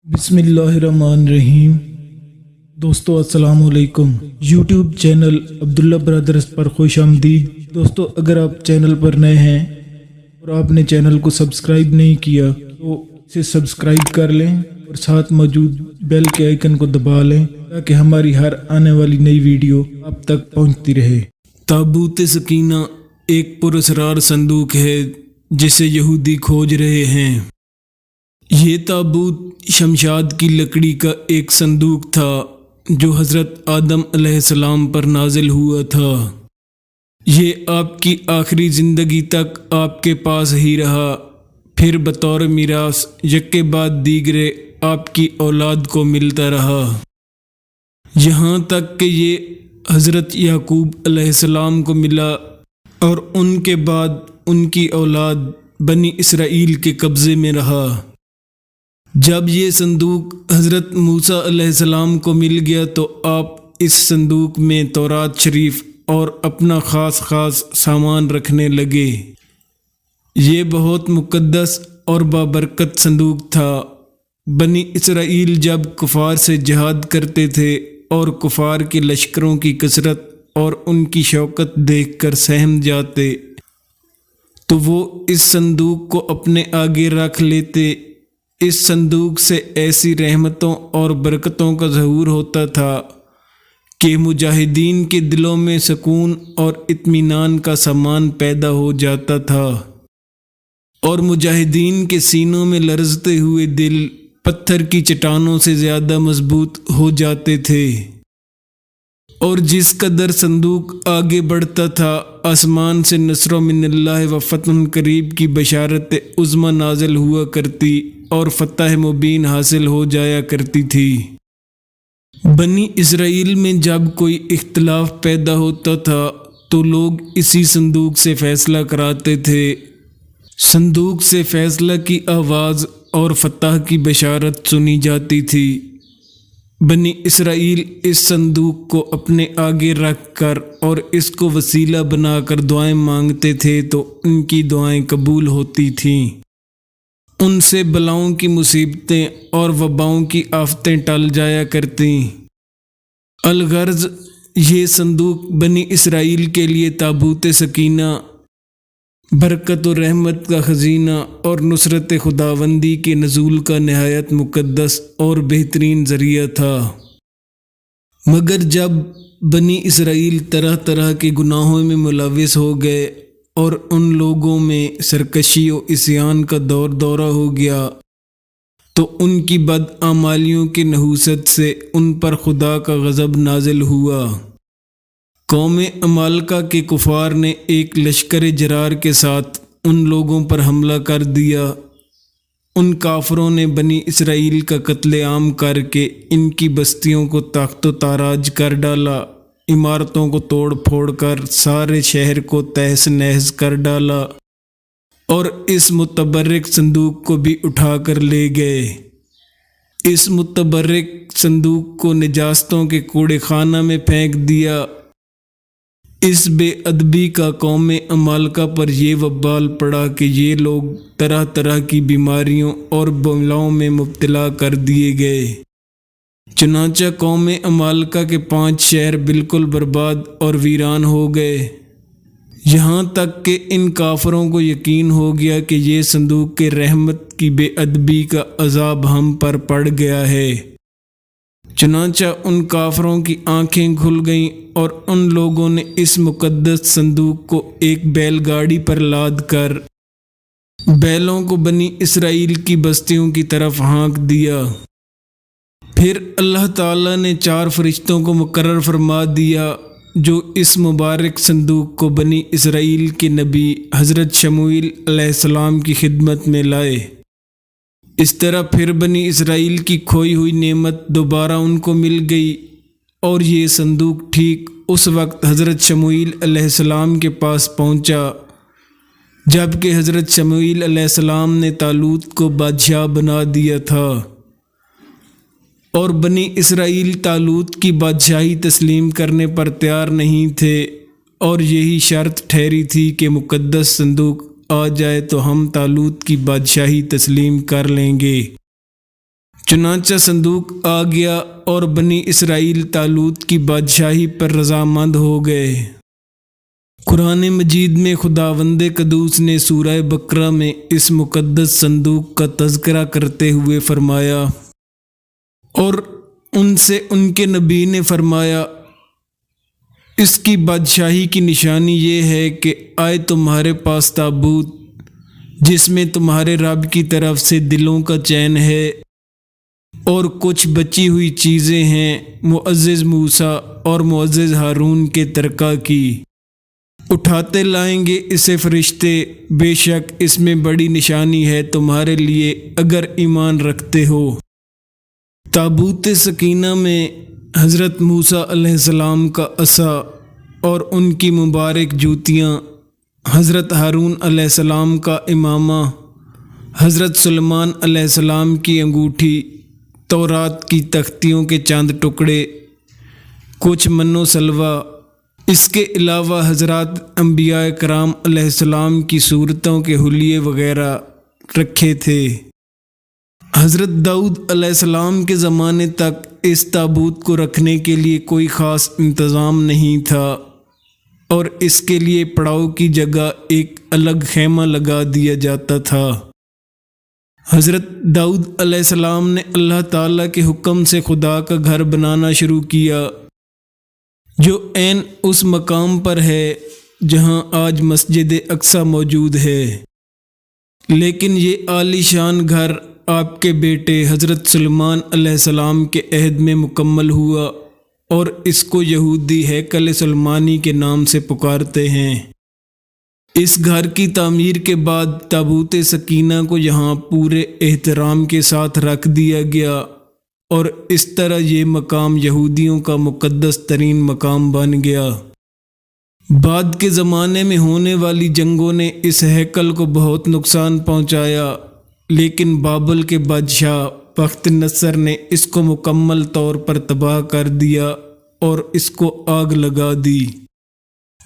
بسم اللہ الرحمن الرحیم۔ دوستو السلام علیکم۔ یوٹیوب چینل عبداللہ برادرز پر خوش آمدید۔ دوستو اگر آپ چینل پر نئے ہیں اور آپ نے چینل کو سبسکرائب نہیں کیا تو اسے سبسکرائب کر لیں اور ساتھ موجود بیل کے آئیکن کو دبا لیں تاکہ ہماری ہر آنے والی نئی ویڈیو آپ تک پہنچتی رہے۔ تابوت سکینہ ایک پراسرار صندوق ہے جسے یہودی کھوج رہے ہیں۔ یہ تابوت شمشاد کی لکڑی کا ایک صندوق تھا جو حضرت آدم علیہ السلام پر نازل ہوا تھا۔ یہ آپ کی آخری زندگی تک آپ کے پاس ہی رہا، پھر بطور میراث یکے بعد دیگرے آپ کی اولاد کو ملتا رہا، یہاں تک کہ یہ حضرت یعقوب علیہ السلام کو ملا اور ان کے بعد ان کی اولاد بنی اسرائیل کے قبضے میں رہا۔ جب یہ صندوق حضرت موسیٰ علیہ السلام کو مل گیا تو آپ اس صندوق میں تورات شریف اور اپنا خاص سامان رکھنے لگے۔ یہ بہت مقدس اور بابرکت صندوق تھا۔ بنی اسرائیل جب کفار سے جہاد کرتے تھے اور کفار کے لشکروں کی کثرت اور ان کی شوکت دیکھ کر سہم جاتے تو وہ اس صندوق کو اپنے آگے رکھ لیتے۔ اس صندوق سے ایسی رحمتوں اور برکتوں کا ظہور ہوتا تھا کہ مجاہدین کے دلوں میں سکون اور اطمینان کا سامان پیدا ہو جاتا تھا، اور مجاہدین کے سینوں میں لرزتے ہوئے دل پتھر کی چٹانوں سے زیادہ مضبوط ہو جاتے تھے۔ اور جس قدر صندوق آگے بڑھتا تھا، آسمان سے نصر من اللہ و فتح قریب کی بشارت عظمی نازل ہوا کرتی اور فتح مبین حاصل ہو جایا کرتی تھی۔ بنی اسرائیل میں جب کوئی اختلاف پیدا ہوتا تھا تو لوگ اسی صندوق سے فیصلہ کراتے تھے۔ صندوق سے فیصلہ کی آواز اور فتح کی بشارت سنی جاتی تھی۔ بنی اسرائیل اس صندوق کو اپنے آگے رکھ کر اور اس کو وسیلہ بنا کر دعائیں مانگتے تھے تو ان کی دعائیں قبول ہوتی تھیں۔ ان سے بلاؤں کی مصیبتیں اور وباؤں کی آفتیں ٹل جایا کرتیں۔ الغرض یہ صندوق بنی اسرائیل کے لیے تابوت سکینہ، برکت و رحمت کا خزینہ اور نصرت خداوندی کے نزول کا نہایت مقدس اور بہترین ذریعہ تھا۔ مگر جب بنی اسرائیل طرح طرح کے گناہوں میں ملوث ہو گئے اور ان لوگوں میں سرکشی و عصیان کا دورہ ہو گیا تو ان کی بدعمالیوں کی نحوست سے ان پر خدا کا غضب نازل ہوا۔ قوم عمالقہ کے کفار نے ایک لشکر جرار کے ساتھ ان لوگوں پر حملہ کر دیا۔ ان کافروں نے بنی اسرائیل کا قتل عام کر کے ان کی بستیوں کو تخت و تاراج کر ڈالا، عمارتوں کو توڑ پھوڑ کر سارے شہر کو تہس نہس کر ڈالا اور اس متبرک صندوق کو بھی اٹھا کر لے گئے۔ اس متبرک صندوق کو نجاستوں کے کوڑے خانہ میں پھینک دیا۔ اس بے ادبی کا قوم عمالقہ پر یہ وبال پڑا کہ یہ لوگ طرح طرح کی بیماریوں اور بلاؤں میں مبتلا کر دیے گئے۔ چنانچہ قوم عمالقہ کے 5 شہر بالکل برباد اور ویران ہو گئے، یہاں تک کہ ان کافروں کو یقین ہو گیا کہ یہ صندوق کے رحمت کی بے ادبی کا عذاب ہم پر پڑ گیا ہے۔ چنانچہ ان کافروں کی آنکھیں کھل گئیں اور ان لوگوں نے اس مقدس صندوق کو ایک بیل گاڑی پر لاد کر بیلوں کو بنی اسرائیل کی بستیوں کی طرف ہانک دیا۔ پھر اللہ تعالیٰ نے 4 فرشتوں کو مقرر فرما دیا جو اس مبارک صندوق کو بنی اسرائیل کے نبی حضرت شموئیل علیہ السلام کی خدمت میں لائے۔ اس طرح پھر بنی اسرائیل کی کھوئی ہوئی نعمت دوبارہ ان کو مل گئی، اور یہ صندوق ٹھیک اس وقت حضرت شموئیل علیہ السلام کے پاس پہنچا جب کہ حضرت شموئیل علیہ السلام نے طالوت کو بادشاہ بنا دیا تھا، اور بنی اسرائیل طالوت کی بادشاہی تسلیم کرنے پر تیار نہیں تھے، اور یہی شرط ٹھہری تھی کہ مقدس صندوق آ جائے تو ہم طالوت کی بادشاہی تسلیم کر لیں گے۔ چنانچہ صندوق آ گیا اور بنی اسرائیل طالوت کی بادشاہی پر رضامند ہو گئے۔ قرآن مجید میں خداوند قدوس نے سورہ بقرہ میں اس مقدس صندوق کا تذکرہ کرتے ہوئے فرمایا، اور ان سے ان کے نبی نے فرمایا، اس کی بادشاہی کی نشانی یہ ہے کہ آئے تمہارے پاس تابوت جس میں تمہارے رب کی طرف سے دلوں کا چین ہے اور کچھ بچی ہوئی چیزیں ہیں معزز موسیٰ اور معزز ہارون کے ترکہ کی، اٹھاتے لائیں گے اسے فرشتے، بے شک اس میں بڑی نشانی ہے تمہارے لیے اگر ایمان رکھتے ہو۔ تابوت سکینہ میں حضرت موسیٰ علیہ السلام کا عصا اور ان کی مبارک جوتیاں، حضرت ہارون علیہ السلام کا امامہ، حضرت سلیمان علیہ السلام کی انگوٹھی، تورات کی تختیوں کے چند ٹکڑے، کچھ من و سلوہ، اس کے علاوہ حضرات انبیاء کرام علیہ السلام کی صورتوں کے حلیے وغیرہ رکھے تھے۔ حضرت داؤد علیہ السلام کے زمانے تک اس تابوت کو رکھنے کے لیے کوئی خاص انتظام نہیں تھا اور اس کے لیے پڑاؤ کی جگہ ایک الگ خیمہ لگا دیا جاتا تھا۔ حضرت داؤد علیہ السلام نے اللہ تعالیٰ کے حکم سے خدا کا گھر بنانا شروع کیا، جو عین اس مقام پر ہے جہاں آج مسجد اقصیٰ موجود ہے، لیکن یہ عالی شان گھر آپ کے بیٹے حضرت سلیمان علیہ السلام کے عہد میں مکمل ہوا اور اس کو یہودی ہیکل سلیمانی کے نام سے پکارتے ہیں۔ اس گھر کی تعمیر کے بعد تابوت سکینہ کو یہاں پورے احترام کے ساتھ رکھ دیا گیا اور اس طرح یہ مقام یہودیوں کا مقدس ترین مقام بن گیا۔ بعد کے زمانے میں ہونے والی جنگوں نے اس ہیکل کو بہت نقصان پہنچایا، لیکن بابل کے بادشاہ بخت نصر نے اس کو مکمل طور پر تباہ کر دیا اور اس کو آگ لگا دی۔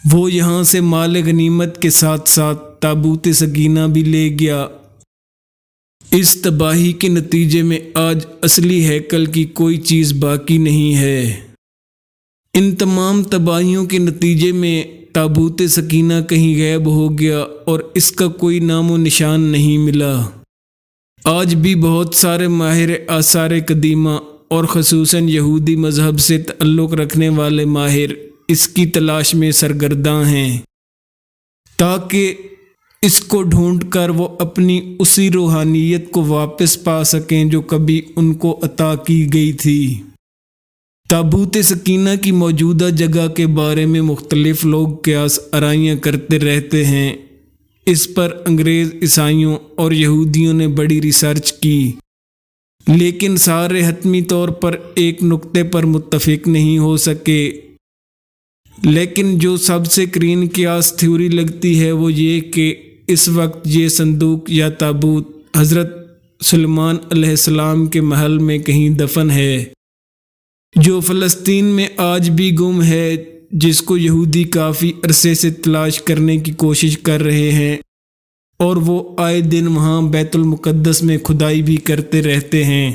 وہ یہاں سے مال غنیمت کے ساتھ ساتھ تابوت سکینہ بھی لے گیا۔ اس تباہی کے نتیجے میں آج اصلی ہیکل کی کوئی چیز باقی نہیں ہے۔ ان تمام تباہیوں کے نتیجے میں تابوت سکینہ کہیں غائب ہو گیا اور اس کا کوئی نام و نشان نہیں ملا۔ آج بھی بہت سارے ماہر آثار قدیمہ اور خصوصاً یہودی مذہب سے تعلق رکھنے والے ماہر اس کی تلاش میں سرگرداں ہیں تاکہ اس کو ڈھونڈ کر وہ اپنی اسی روحانیت کو واپس پا سکیں جو کبھی ان کو عطا کی گئی تھی۔ تابوت سکینہ کی موجودہ جگہ کے بارے میں مختلف لوگ قیاس آرائیاں کرتے رہتے ہیں۔ اس پر انگریز، عیسائیوں اور یہودیوں نے بڑی ریسرچ کی، لیکن سارے حتمی طور پر ایک نقطے پر متفق نہیں ہو سکے۔ لیکن جو سب سے قرین قیاس تھیوری لگتی ہے وہ یہ کہ اس وقت یہ صندوق یا تابوت حضرت سلیمان علیہ السلام کے محل میں کہیں دفن ہے، جو فلسطین میں آج بھی گم ہے، جس کو یہودی کافی عرصے سے تلاش کرنے کی کوشش کر رہے ہیں اور وہ آئے دن وہاں بیت المقدس میں کھدائی بھی کرتے رہتے ہیں۔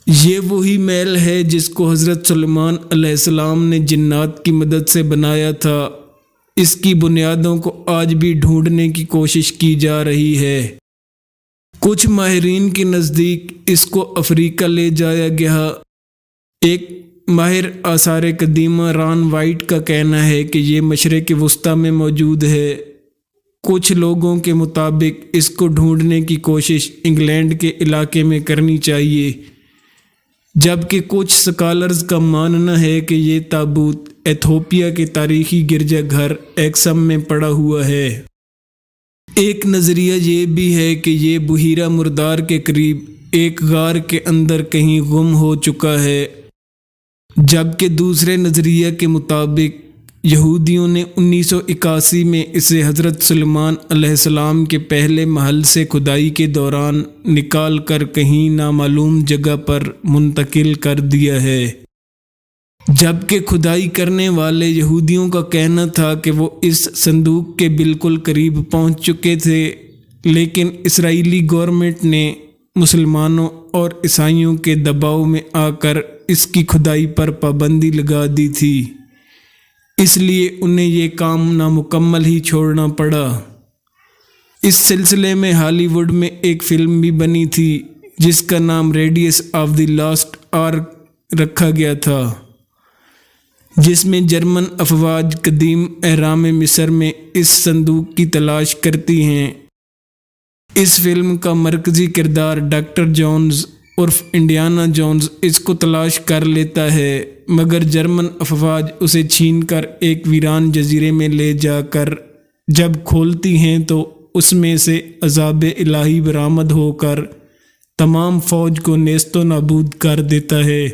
یہ وہی محل ہے جس کو حضرت سلیمان علیہ السلام نے جنات کی مدد سے بنایا تھا۔ اس کی بنیادوں کو آج بھی ڈھونڈنے کی کوشش کی جا رہی ہے۔ کچھ ماہرین کے نزدیک اس کو افریقہ لے جایا گیا۔ ایک ماہر آثار قدیمہ ران وائٹ کا کہنا ہے کہ یہ مشرق وسطیٰ میں موجود ہے۔ کچھ لوگوں کے مطابق اس کو ڈھونڈنے کی کوشش انگلینڈ کے علاقے میں کرنی چاہیے، جبکہ کچھ سکالرز کا ماننا ہے کہ یہ تابوت ایتھوپیا کے تاریخی گرجا گھر ایکسم میں پڑا ہوا ہے۔ ایک نظریہ یہ بھی ہے کہ یہ بحیرہ مردار کے قریب ایک غار کے اندر کہیں گم ہو چکا ہے، جبکہ دوسرے نظریہ کے مطابق یہودیوں نے 1981 میں اسے حضرت سلیمان علیہ السلام کے پہلے محل سے کھدائی کے دوران نکال کر کہیں نامعلوم جگہ پر منتقل کر دیا ہے، جبکہ کھدائی کرنے والے یہودیوں کا کہنا تھا کہ وہ اس صندوق کے بالکل قریب پہنچ چکے تھے، لیکن اسرائیلی گورنمنٹ نے مسلمانوں اور عیسائیوں کے دباؤ میں آ کر اس کی کھدائی پر پابندی لگا دی تھی، اس لیے انہیں یہ کام نامکمل ہی چھوڑنا پڑا۔ اس سلسلے میں ہالی ووڈ میں ایک فلم بھی بنی تھی جس کا نام radius of the last arc رکھا گیا تھا، جس میں جرمن افواج قدیم اہرام مصر میں اس صندوق کی تلاش کرتی ہیں۔ اس فلم کا مرکزی کردار ڈاکٹر جونز عرف انڈیانا جونز اس کو تلاش کر لیتا ہے، مگر جرمن افواج اسے چھین کر ایک ویران جزیرے میں لے جا کر جب کھولتی ہیں تو اس میں سے عذاب الہی برآمد ہو کر تمام فوج کو نیست و نابود کر دیتا ہے۔